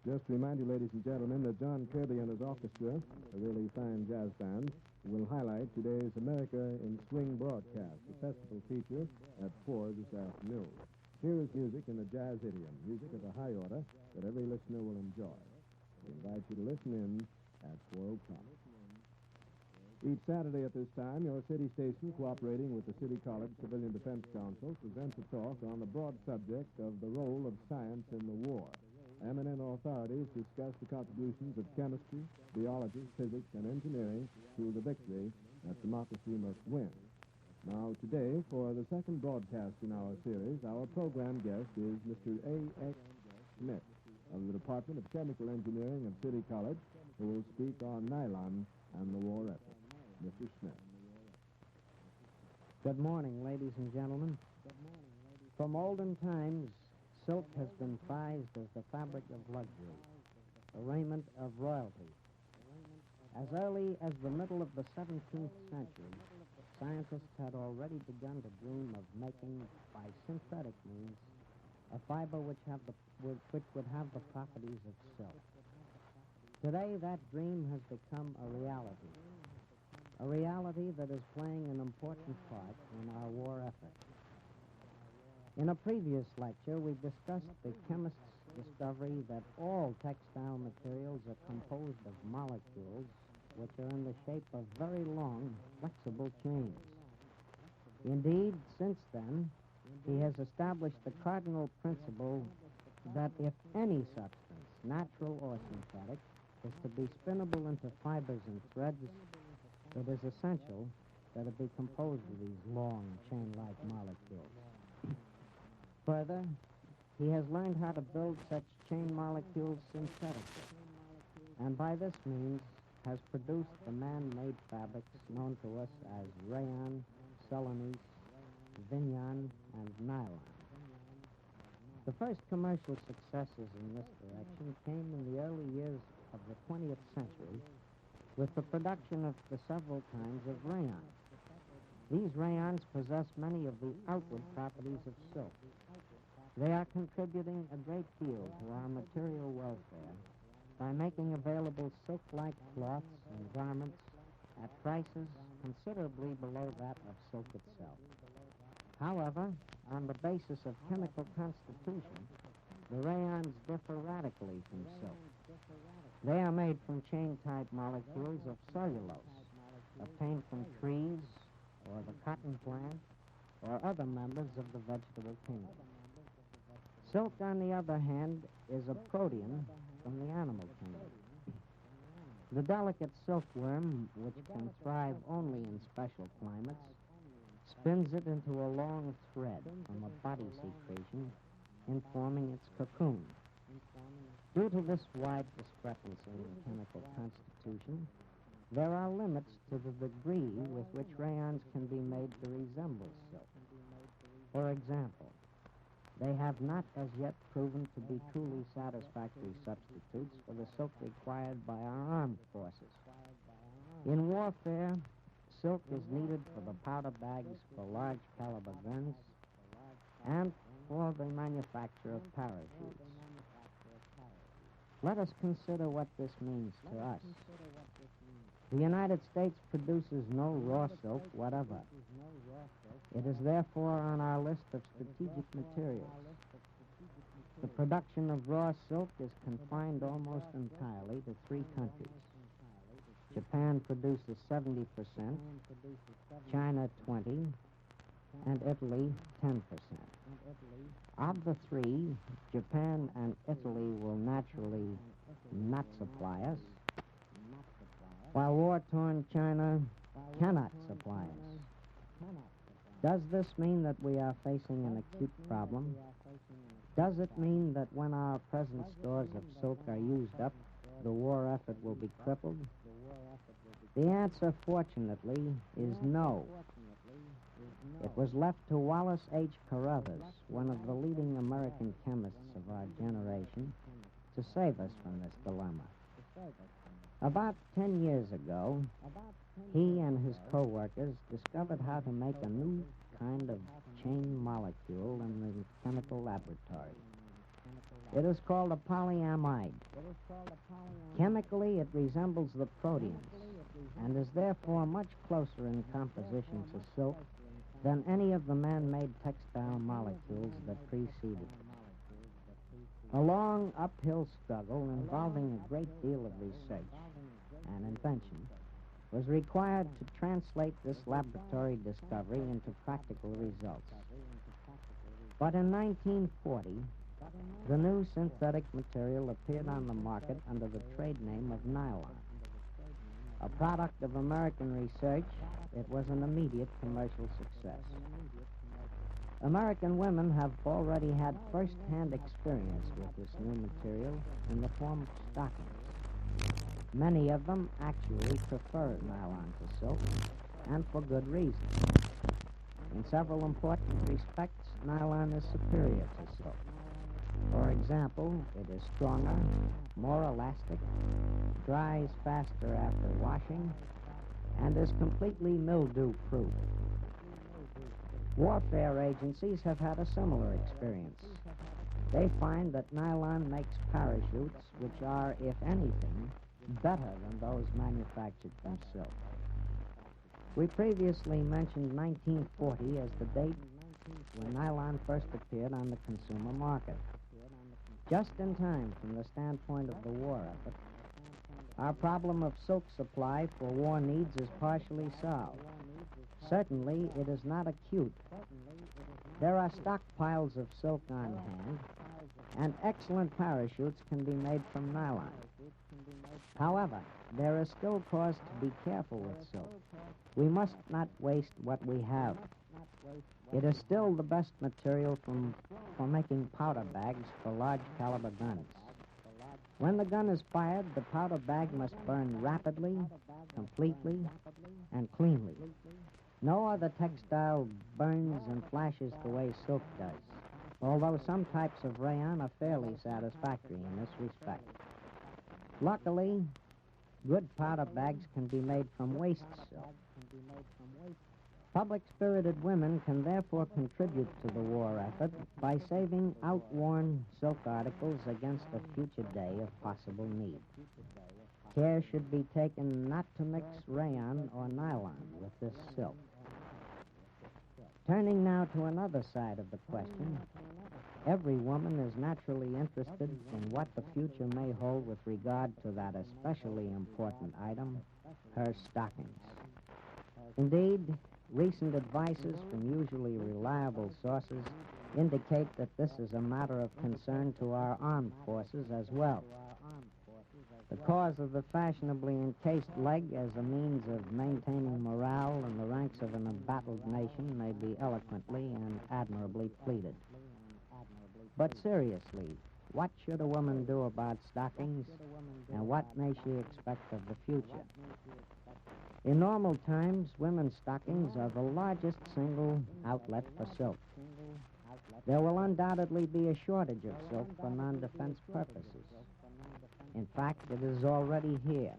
Just to remind you, ladies and gentlemen, that John Kirby and his orchestra, a really fine jazz band, will highlight today's America in Swing broadcast, a festival feature at 4 this afternoon. Here is music in the jazz idiom, music of a high order that every listener will enjoy. We invite you to listen in at 4 o'clock. Each Saturday at this time, your city station, cooperating with the City College Civilian Defense Council, presents a talk on the broad subject of the role of science in the war. Eminent authorities discuss the contributions of chemistry, biology, physics, and engineering to the victory that democracy must win. Now, today, for the second broadcast in our series, our program guest is Mr. A.X. Schmidt of the Department of Chemical Engineering of City College, who will speak on nylon and the war effort. Mr. Schmidt. Good morning, ladies and gentlemen. From olden times, silk has been prized as the fabric of luxury, the raiment of royalty. As early as the middle of the 17th century, scientists had already begun to dream of making, by synthetic means, a fiber which would have the properties of silk. Today, that dream has become a reality that is playing an important part in our war effort. In a previous lecture, we discussed the chemist's discovery that all textile materials are composed of molecules which are in the shape of very long, flexible chains. Indeed, since then, he has established the cardinal principle that if any substance, natural or synthetic, is to be spinnable into fibers and threads, it is essential that it be composed of these long, chain-like molecules. Further, he has learned how to build such chain molecules synthetically, and by this means has produced the man-made fabrics known to us as rayon, Celanese, vignon, and nylon. The first commercial successes in this direction came in the early years of the 20th century with the production of the several kinds of rayon. These rayons possess many of the outward properties of silk. They are contributing a great deal to our material welfare by making available silk-like cloths and garments at prices considerably below that of silk itself. However, on the basis of chemical constitution, the rayons differ radically from silk. They are made from chain-type molecules of cellulose, obtained from trees or the cotton plant or other members of the vegetable kingdom. Silk, on the other hand, is a protein from the animal kingdom. The delicate silkworm, which can thrive only in special climates, spins it into a long thread from a body secretion in forming its cocoon. Due to this wide discrepancy in chemical constitution, there are limits to the degree with which rayons can be made to resemble silk. For example, they have not as yet proven to be truly satisfactory substitutes for the silk required by our armed forces. In warfare, silk is needed for the powder bags for large caliber guns and for the manufacture of parachutes. Let us consider what this means to us. The United States produces no raw silk whatever. It is therefore on our list of strategic materials. The production of raw silk is confined almost entirely to 3 countries. Japan produces 70%, China 20%, and Italy 10%. Of the 3, Japan and Italy will naturally not supply us, while war-torn China cannot supply us. Does this mean that we are facing an acute problem? Does it mean that when our present stores of silk are used up, the war effort will be crippled? The answer, fortunately, is no. It was left to Wallace H. Carothers, one of the leading American chemists of our generation, to save us from this dilemma. About 10 years ago, he and his co-workers discovered how to make a new kind of chain molecule in the chemical laboratory. It is called a polyamide. Chemically, it resembles the proteins and is therefore much closer in composition to silk than any of the man-made textile molecules that preceded it. A long uphill struggle involving a great deal of research and invention was required to translate this laboratory discovery into practical results. But in 1940, the new synthetic material appeared on the market under the trade name of nylon. A product of American research, it was an immediate commercial success. American women have already had first-hand experience with this new material in the form of stockings. Many of them actually prefer nylon to silk, and for good reason. In several important respects, nylon is superior to silk. For example, it is stronger, more elastic, dries faster after washing, and is completely mildew-proof. Warfare agencies have had a similar experience. They find that nylon makes parachutes which are, if anything, better than those manufactured from silk. We previously mentioned 1940 as the date when nylon first appeared on the consumer market. Just in time from the standpoint of the war effort, our problem of silk supply for war needs is partially solved. Certainly, it is not acute. There are stockpiles of silk on hand, and excellent parachutes can be made from nylon. However, there is still cause to be careful with silk. We must not waste what we have. It is still the best material for making powder bags for large caliber guns. When the gun is fired, the powder bag must burn rapidly, completely, and cleanly. No other textile burns and flashes the way silk does, although some types of rayon are fairly satisfactory in this respect. Luckily, good powder bags can be made from waste silk. Public-spirited women can therefore contribute to the war effort by saving outworn silk articles against a future day of possible need. Care should be taken not to mix rayon or nylon with this silk. Turning now to another side of the question, every woman is naturally interested in what the future may hold with regard to that especially important item, her stockings. Indeed, recent advices from usually reliable sources indicate that this is a matter of concern to our armed forces as well. The cause of the fashionably encased leg as a means of maintaining morale in the ranks of an embattled nation may be eloquently and admirably pleaded. But seriously, what should a woman do about stockings, and what may she expect of the future? In normal times, women's stockings are the largest single outlet for silk. There will undoubtedly be a shortage of silk for non-defense purposes. In fact, it is already here.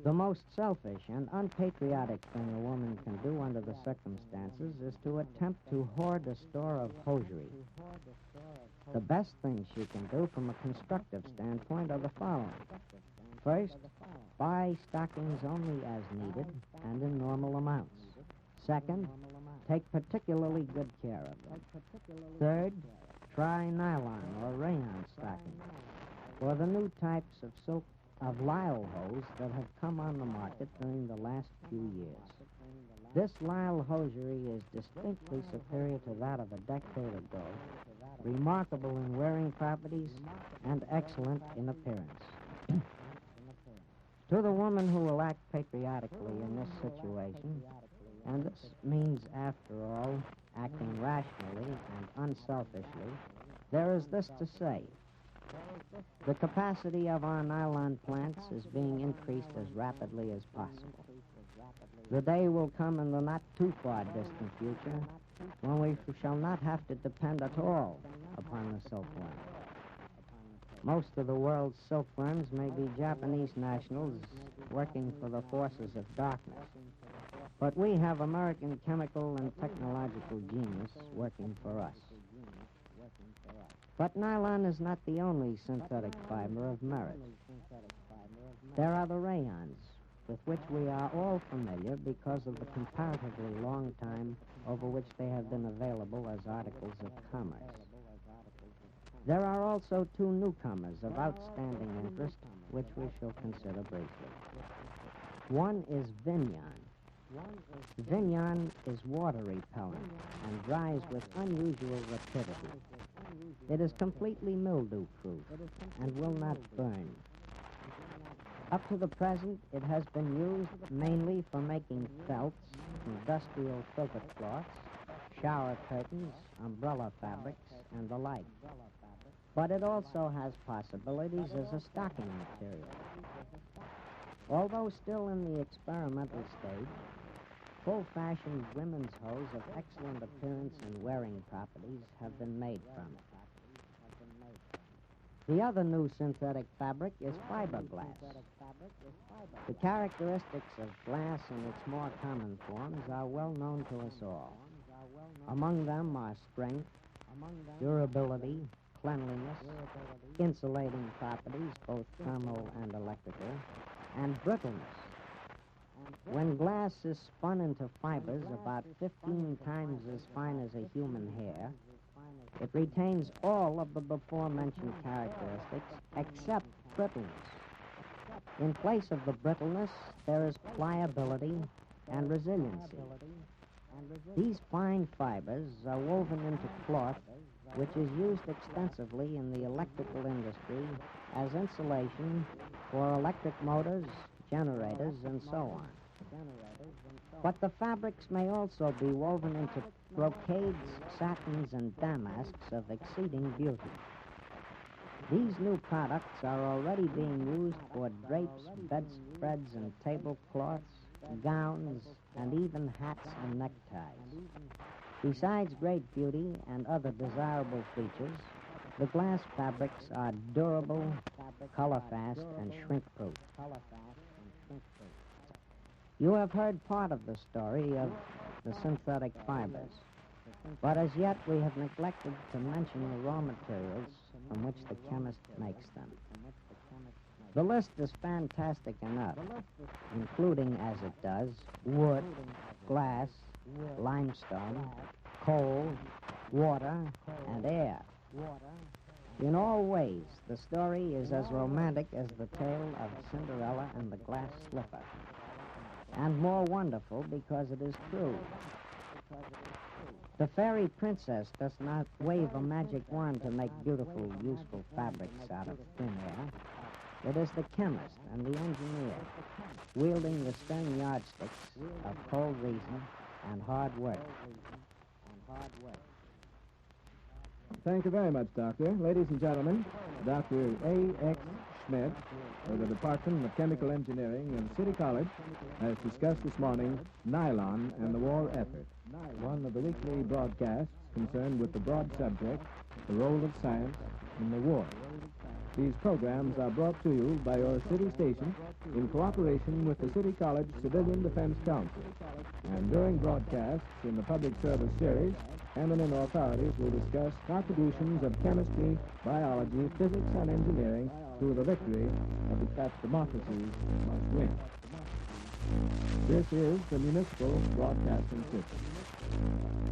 The most selfish and unpatriotic thing a woman can do under the circumstances is to attempt to hoard a store of hosiery. The best things she can do from a constructive standpoint are the following. First, buy stockings only as needed and in normal amounts. Second, take particularly good care of them. Third, try nylon or rayon stockings, or the new types of silk of lisle hose that have come on the market during the last few years. This lisle hosiery is distinctly superior to that of a decade ago, remarkable in wearing properties, and excellent in appearance. To the woman who will act patriotically in this situation, and this means, after all, acting rationally and unselfishly, there is this to say. The capacity of our nylon plants is being increased as rapidly as possible. The day will come in the not-too-far distant future when we shall not have to depend at all upon the silkworm. Most of the world's silkworms may be Japanese nationals working for the forces of darkness, but we have American chemical and technological genius working for us. But nylon is not the only synthetic fiber of merit. There are the rayons, with which we are all familiar because of the comparatively long time over which they have been available as articles of commerce. There are also two newcomers of outstanding interest, which we shall consider briefly. One is Vignon. Vignon is water repellent and dries with unusual rapidity. It is completely mildew-proof and will not burn. Up to the present, it has been used mainly for making felts, industrial filter cloths, shower curtains, umbrella fabrics, and the like. But it also has possibilities as a stocking material. Although still in the experimental stage, full-fashioned women's hose of excellent appearance and wearing properties have been made from it. The other new synthetic fabric is fiberglass. The characteristics of glass in its more common forms are well known to us all. Among them are strength, durability, cleanliness, insulating properties, both thermal and electrical, and brittleness. When glass is spun into fibers about 15 times as fine as a human hair, it retains all of the before-mentioned characteristics except brittleness. In place of the brittleness, there is pliability and resiliency. These fine fibers are woven into cloth, which is used extensively in the electrical industry as insulation for electric motors, generators, and so on. But the fabrics may also be woven into brocades, satins, and damasks of exceeding beauty. These new products are already being used for drapes, bedspreads, and tablecloths, gowns, and even hats and neckties. Besides great beauty and other desirable features, the glass fabrics are durable, color-fast, and shrink-proof. You have heard part of the story of the synthetic fibers, but as yet we have neglected to mention the raw materials from which the chemist makes them. The list is fantastic enough, including, as it does, wood, glass, limestone, coal, water, and air. In all ways, the story is as romantic as the tale of Cinderella and the glass slipper, and more wonderful because it is true. The fairy princess does not wave a magic wand to make beautiful, useful fabrics out of thin air. It is the chemist and the engineer, wielding the stern yardsticks of cold reason and hard work. Thank you very much, Doctor. Ladies and gentlemen, Dr. A.X. Schmidt of the Department of Chemical Engineering in City College has discussed this morning nylon and the war effort, one of the weekly broadcasts concerned with the broad subject, the role of science in the war. These programs are brought to you by your city station in cooperation with the City College Civilian Defense Council. And during broadcasts in the public service series, eminent authorities will discuss contributions of chemistry, biology, physics, and engineering to the victory that democracies must win. This is the Municipal Broadcasting System.